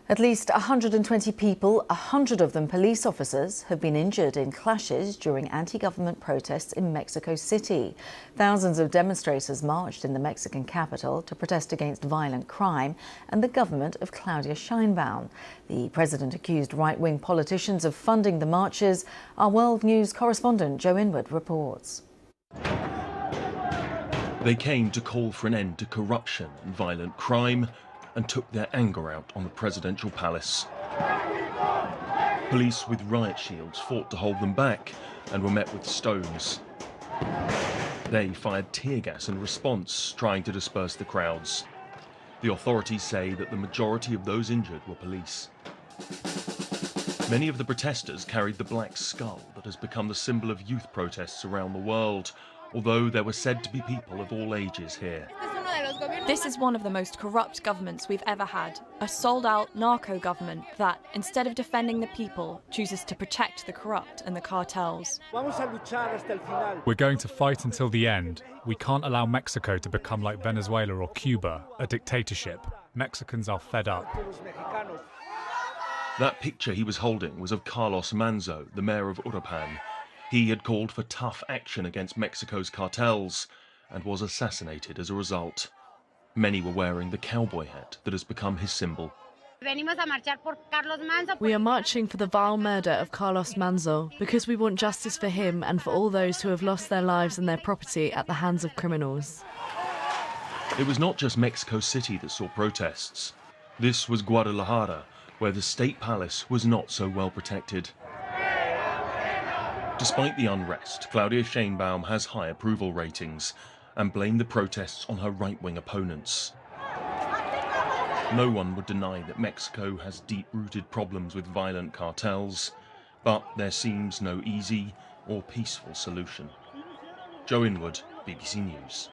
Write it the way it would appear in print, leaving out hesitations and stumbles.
At least 120 people, 100 of them police officers, have been injured in clashes during anti-government protests in Mexico City. Thousands of demonstrators marched in the Mexican capital to protest against violent crime and the government of Claudia Sheinbaum. The president accused right-wing politicians of funding the marches. Our World News correspondent Joe Inwood reports. They came to call for an end to corruption and violent crime, and took their anger out on the presidential palace. Police with riot shields fought to hold them back and were met with stones. They fired tear gas in response, trying to disperse the crowds. The authorities say that the majority of those injured were police. Many of the protesters carried the black skull that has become the symbol of youth protests around the world, although there were said to be people of all ages here. This is one of the most corrupt governments we've ever had, a sold-out narco government that, instead of defending the people, chooses to protect the corrupt and the cartels. We're going to fight until the end. We can't allow Mexico to become like Venezuela or Cuba, a dictatorship. Mexicans are fed up. That picture he was holding was of Carlos Manzo, the mayor of Uruapan. He had called for tough action against Mexico's cartels and was assassinated as a result. Many were wearing the cowboy hat that has become his symbol. We are marching for the vile murder of Carlos Manzo because we want justice for him and for all those who have lost their lives and their property at the hands of criminals. It was not just Mexico City that saw protests. This was Guadalajara, where the state palace was not so well protected. Despite the unrest, Claudia Sheinbaum has high approval ratings and blamed the protests on her right-wing opponents. No one would deny that Mexico has deep-rooted problems with violent cartels, but there seems no easy or peaceful solution. Joe Inwood, BBC News.